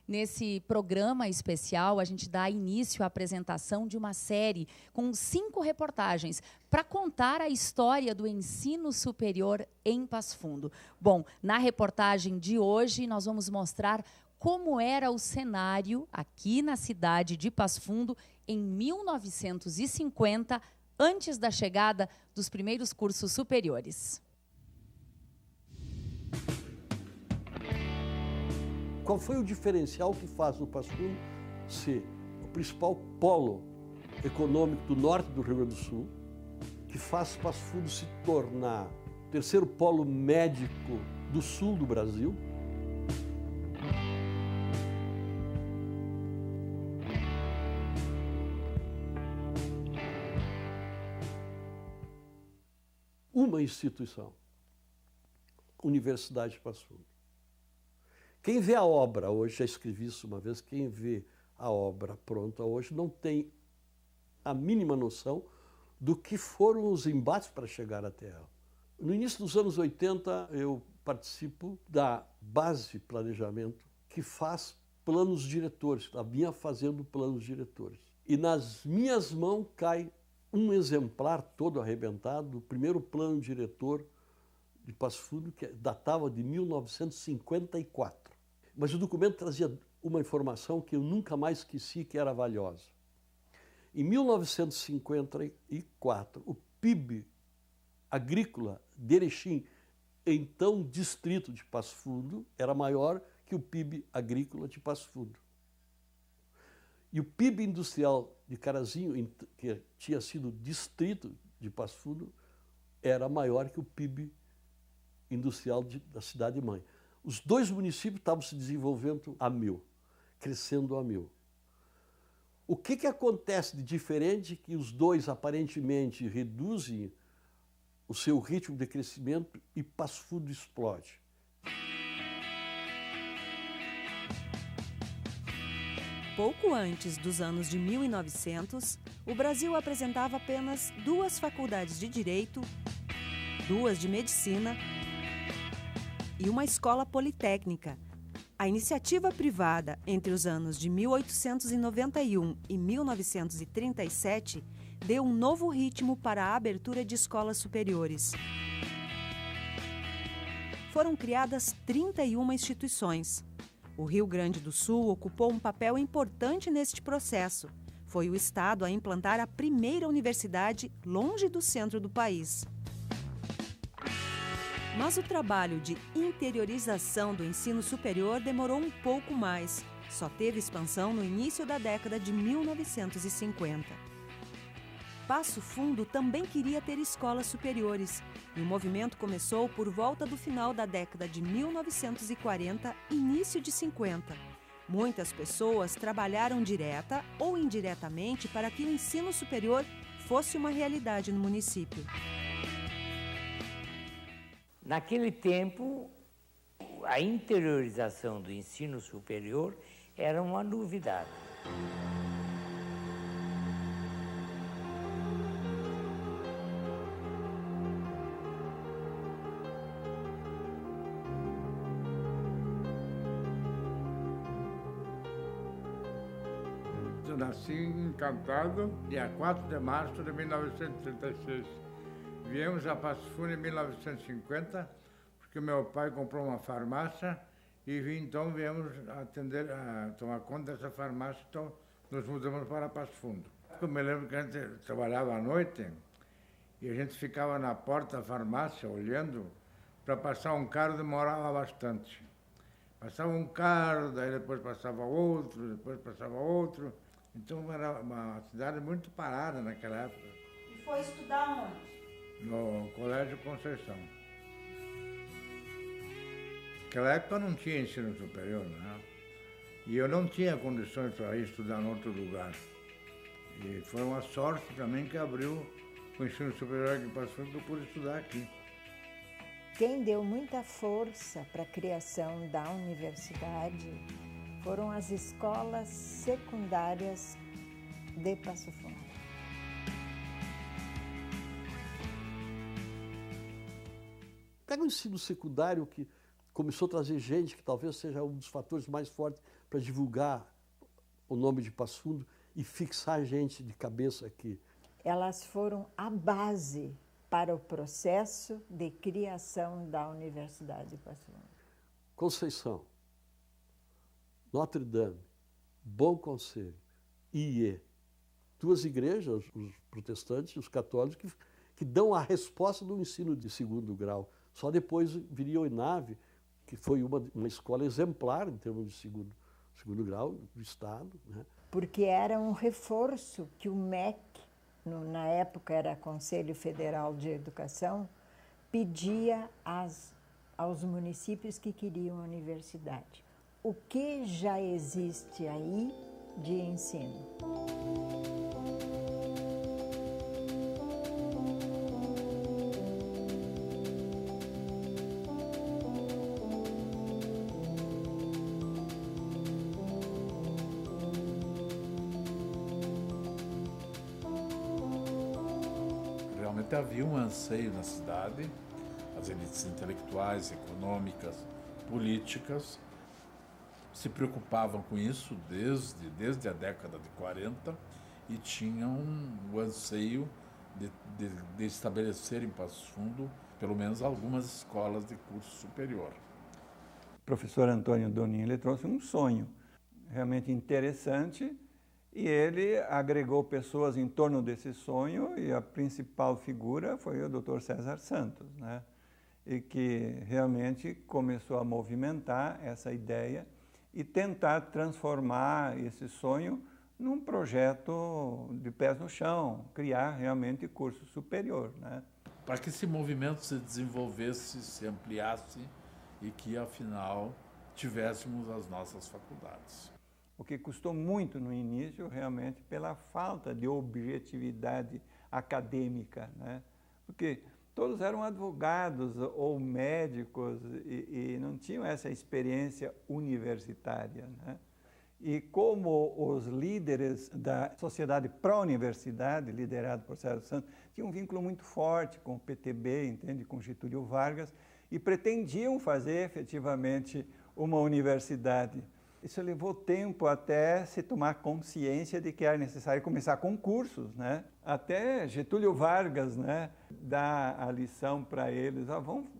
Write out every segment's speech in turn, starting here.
Nesse programa especial, a gente dá início à apresentação de uma série com 5 reportagens para contar a história do ensino superior em Passo Fundo. Bom, na reportagem de hoje, nós vamos mostrar como era o cenário aqui na cidade de Passo Fundo em 1950, antes da chegada dos primeiros cursos superiores. Qual foi o diferencial que faz o Passo Fundo ser o principal polo econômico do norte do Rio Grande do Sul, que faz Passo Fundo se tornar o terceiro polo médico do sul do Brasil? Uma instituição, Universidade de Passo Fundo. Quem vê a obra hoje, já escrevi isso uma vez, quem vê a obra pronta hoje não tem a mínima noção do que foram os embates para chegar até ela. No início dos anos 80, eu participo da base planejamento que faz planos diretores, a vinha fazendo planos diretores. E nas minhas mãos cai um exemplar todo arrebentado do primeiro plano diretor de Passo Fundo, que datava de 1954. Mas o documento trazia uma informação que eu nunca mais esqueci, que era valiosa. Em 1954, o PIB agrícola de Erechim, então distrito de Passo Fundo, era maior que o PIB agrícola de Passo Fundo. E o PIB industrial de Carazinho, que tinha sido distrito de Passo Fundo, era maior que o PIB industrial da cidade-mãe. Os dois municípios estavam se desenvolvendo a mil, crescendo a mil. O que acontece de diferente que os dois aparentemente reduzem o seu ritmo de crescimento e Passo Fundo explode? Pouco antes dos anos de 1900, o Brasil apresentava apenas 2 faculdades de Direito, 2 de Medicina e uma escola politécnica. A iniciativa privada entre os anos de 1891 e 1937 deu um novo ritmo para a abertura de escolas superiores. Foram criadas 31 instituições. O Rio Grande do Sul ocupou um papel importante neste processo. Foi o estado a implantar a primeira universidade longe do centro do país. Mas o trabalho de interiorização do ensino superior demorou um pouco mais. Só teve expansão no início da década de 1950. Passo Fundo também queria ter escolas superiores, e o movimento começou por volta do final da década de 1940, início de 50. Muitas pessoas trabalharam direta ou indiretamente para que o ensino superior fosse uma realidade no município. Naquele tempo, a interiorização do ensino superior era uma novidade. Eu nasci em Encantado, dia 4 de março de 1936. Viemos a Passo Fundo em 1950, porque meu pai comprou uma farmácia e então viemos atender, tomar conta dessa farmácia, então nos mudamos para Passo Fundo. Eu me lembro que a gente trabalhava à noite e a gente ficava na porta da farmácia olhando para passar um carro, demorava bastante. Passava um carro, daí depois passava outro, depois passava outro. Então era uma cidade muito parada naquela época. E foi estudar onde? No Colégio Conceição. Naquela época não tinha ensino superior, né? E eu não tinha condições para ir estudar em outro lugar. E foi uma sorte também que abriu o ensino superior aqui em Passo Fundo, que eu pude estudar aqui. Quem deu muita força para a criação da universidade foram as escolas secundárias de Passo Fundo. Pega o ensino secundário que começou a trazer gente, que talvez seja um dos fatores mais fortes para divulgar o nome de Passo Fundo e fixar a gente de cabeça aqui. Elas foram a base para o processo de criação da Universidade de Passo Fundo. Conceição, Notre Dame, Bom Conselho, IE, duas igrejas, os protestantes e os católicos, que dão a resposta do ensino de segundo grau. Só depois viria o INAVE, que foi uma escola exemplar em termos de segundo grau do Estado, né? Porque era um reforço que o MEC, na época era Conselho Federal de Educação, pedia aos municípios que queriam a universidade. O que já existe aí de ensino? Realmente havia um anseio na cidade, as elites intelectuais, econômicas, políticas se preocupavam com isso desde a década de 40 e tinham o anseio de estabelecer em Passo Fundo pelo menos algumas escolas de curso superior. O professor Antônio Donin, ele trouxe um sonho realmente interessante e ele agregou pessoas em torno desse sonho e a principal figura foi o Dr. César Santos, né? E que realmente começou a movimentar essa ideia e tentar transformar esse sonho num projeto de pés no chão, criar realmente curso superior, né? Para que esse movimento se desenvolvesse, se ampliasse e que, afinal, tivéssemos as nossas faculdades. O que custou muito no início, realmente, pela falta de objetividade acadêmica, né? Porque todos eram advogados ou médicos e não tinham essa experiência universitária, né? E como os líderes da sociedade pró-universidade, liderado por César Santos, tinham um vínculo muito forte com o PTB, entende, com Getúlio Vargas, e pretendiam fazer efetivamente uma universidade. Isso levou tempo até se tomar consciência de que era necessário começar com cursos, né? Até Getúlio Vargas, né, dá a lição para eles,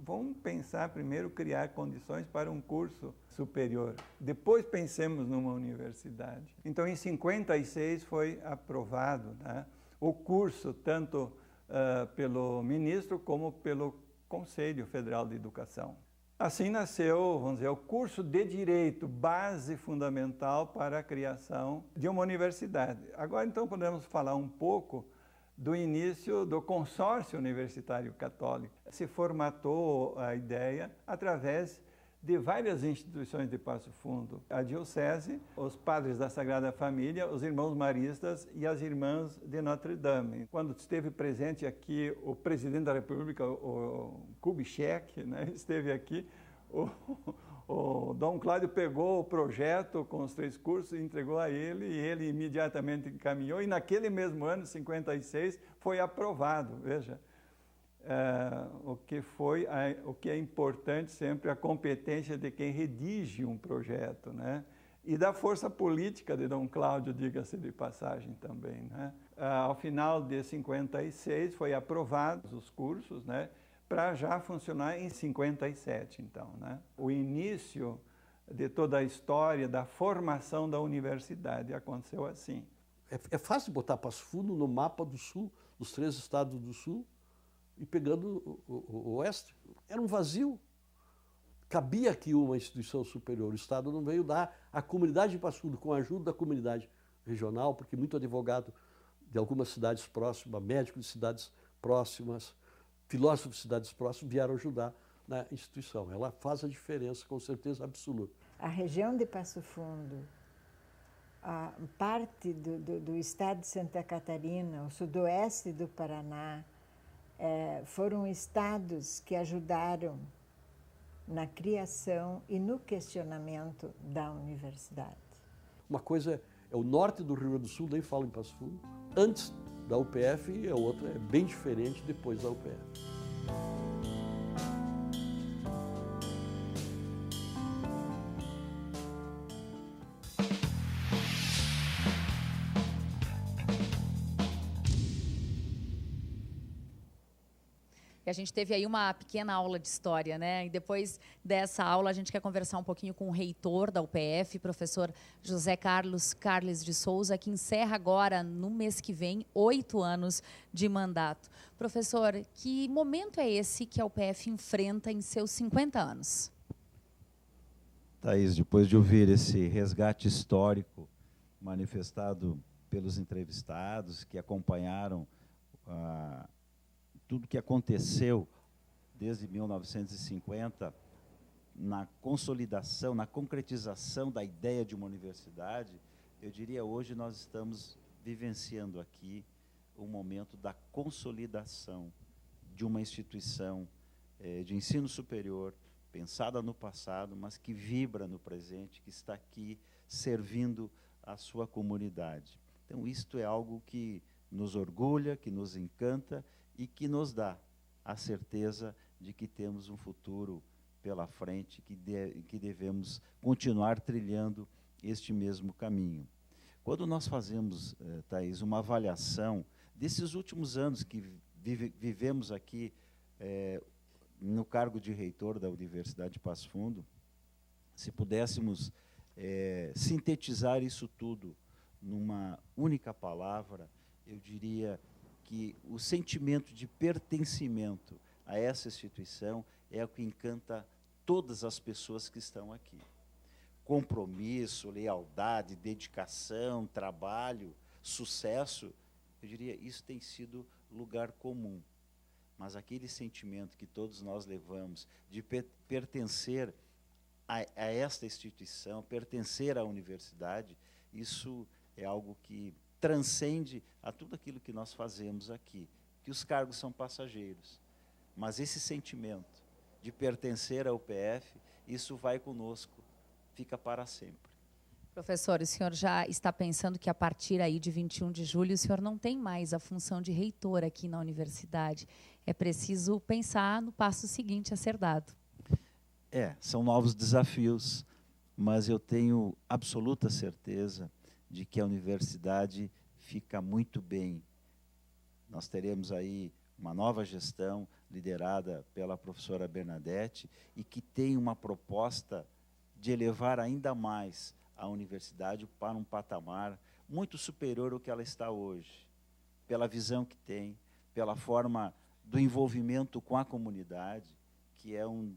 vamos pensar primeiro criar condições para um curso superior, depois pensemos numa universidade. Então, em 56 foi aprovado, né, o curso, tanto pelo ministro como pelo Conselho Federal de Educação. Assim nasceu, vamos dizer, o curso de Direito, base fundamental para a criação de uma universidade. Agora, então, podemos falar um pouco do início do consórcio universitário católico. Se formatou a ideia através de várias instituições de Passo Fundo. A diocese, os padres da Sagrada Família, os irmãos maristas e as irmãs de Notre Dame. Quando esteve presente aqui o presidente da República, o Kubitschek, né, esteve aqui, o Dom Cláudio pegou o projeto com os 3 cursos e entregou a ele, e ele imediatamente encaminhou, e naquele mesmo ano, 56, foi aprovado, veja. O que é importante sempre, a competência de quem redige um projeto, né? E da força política de Dom Cláudio, diga-se de passagem também, né? Ao final de 56 foi aprovados os cursos, né, para já funcionar em 57, então, né? O início de toda a história da formação da universidade aconteceu assim. É fácil botar Passo Fundo no mapa do Sul, dos 3 estados do Sul, e pegando o Oeste. Era um vazio. Cabia aqui uma instituição superior. O Estado não veio dar. A comunidade de Passo Fundo, com a ajuda da comunidade regional, porque muito advogado de algumas cidades próximas, médicos de cidades próximas, filósofos de cidades próximas, vieram ajudar na instituição. Ela faz a diferença, com certeza absoluta. A região de Passo Fundo, a parte do estado de Santa Catarina, o sudoeste do Paraná, foram estados que ajudaram na criação e no questionamento da universidade. Uma coisa é o norte do Rio Grande do Sul, nem falo em Passo Fundo, antes da UPF, e a outra é bem diferente depois da UPF. E a gente teve aí uma pequena aula de história, né? E depois dessa aula, a gente quer conversar um pouquinho com o reitor da UPF, professor José Carlos Carles de Souza, que encerra agora, no mês que vem, 8 anos de mandato. Professor, que momento é esse que a UPF enfrenta em seus 50 anos? Thaís, depois de ouvir esse resgate histórico manifestado pelos entrevistados que acompanharam tudo que aconteceu desde 1950 na consolidação, na concretização da ideia de uma universidade, eu diria hoje nós estamos vivenciando aqui o momento da consolidação de uma instituição de ensino superior, pensada no passado, mas que vibra no presente, que está aqui servindo a sua comunidade. Então, isto é algo que nos orgulha, que nos encanta e que nos dá a certeza de que temos um futuro pela frente, que devemos continuar trilhando este mesmo caminho. Quando nós fazemos, Thaís, uma avaliação desses últimos anos que vivemos aqui no cargo de reitor da Universidade de Passo Fundo, se pudéssemos sintetizar isso tudo numa única palavra, eu diria que o sentimento de pertencimento a essa instituição é o que encanta todas as pessoas que estão aqui. Compromisso, lealdade, dedicação, trabalho, sucesso, eu diria, isso tem sido lugar comum. Mas aquele sentimento que todos nós levamos de pertencer a esta instituição, pertencer à universidade, isso é algo que transcende a tudo aquilo que nós fazemos aqui, que os cargos são passageiros. Mas esse sentimento de pertencer à UPF, isso vai conosco, fica para sempre. Professor, o senhor já está pensando que a partir aí de 21 de julho o senhor não tem mais a função de reitor aqui na universidade. É preciso pensar no passo seguinte a ser dado. São novos desafios, mas eu tenho absoluta certeza de que a universidade fica muito bem. Nós teremos aí uma nova gestão liderada pela professora Bernadette e que tem uma proposta de elevar ainda mais a universidade para um patamar muito superior ao que ela está hoje, pela visão que tem, pela forma do envolvimento com a comunidade, que é um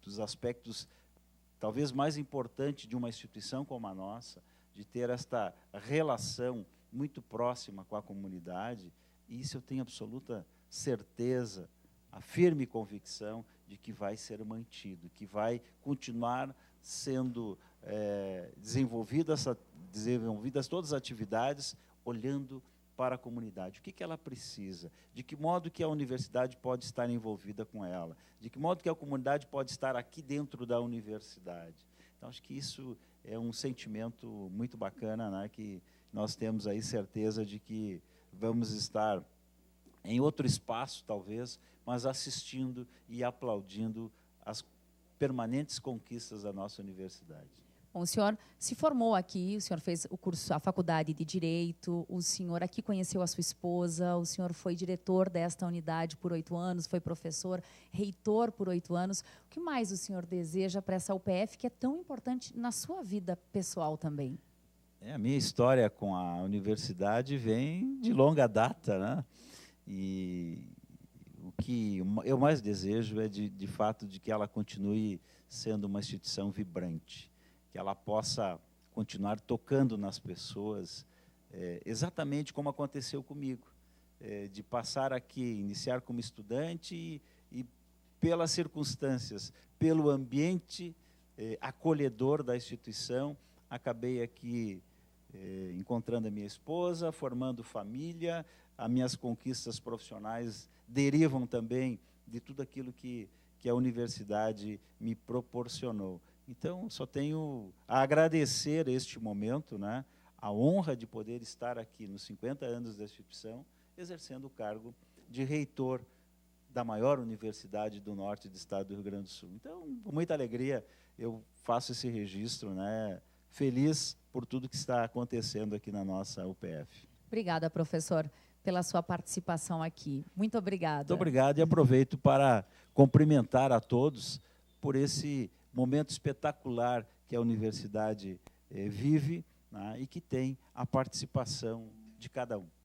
dos aspectos talvez mais importantes de uma instituição como a nossa, de ter esta relação muito próxima com a comunidade, e isso eu tenho absoluta certeza, a firme convicção de que vai ser mantido, que vai continuar sendo desenvolvidas todas as atividades, olhando para a comunidade. O que ela precisa? De que modo que a universidade pode estar envolvida com ela? De que modo que a comunidade pode estar aqui dentro da universidade? Então, acho que isso é um sentimento muito bacana, né, que nós temos aí certeza de que vamos estar em outro espaço, talvez, mas assistindo e aplaudindo as permanentes conquistas da nossa universidade. Bom, o senhor se formou aqui, o senhor fez o curso, a faculdade de Direito, o senhor aqui conheceu a sua esposa, o senhor foi diretor desta unidade por 8 anos, foi professor, reitor por 8 anos. O que mais o senhor deseja para essa UPF que é tão importante na sua vida pessoal também? A minha história com a universidade vem de longa data, né? E o que eu mais desejo é, de fato, de que ela continue sendo uma instituição vibrante, que ela possa continuar tocando nas pessoas, exatamente como aconteceu comigo, de passar aqui, iniciar como estudante e pelas circunstâncias, pelo ambiente acolhedor da instituição, acabei aqui encontrando a minha esposa, formando família. As minhas conquistas profissionais derivam também de tudo aquilo que a universidade me proporcionou. Então, só tenho a agradecer este momento, né, a honra de poder estar aqui nos 50 anos da instituição, exercendo o cargo de reitor da maior universidade do norte do estado do Rio Grande do Sul. Então, com muita alegria, eu faço esse registro, né, feliz por tudo que está acontecendo aqui na nossa UPF. Obrigada, professor, pela sua participação aqui. Muito obrigada. Muito obrigado e aproveito para cumprimentar a todos por esse momento espetacular que a universidade vive, né, e que tem a participação de cada um.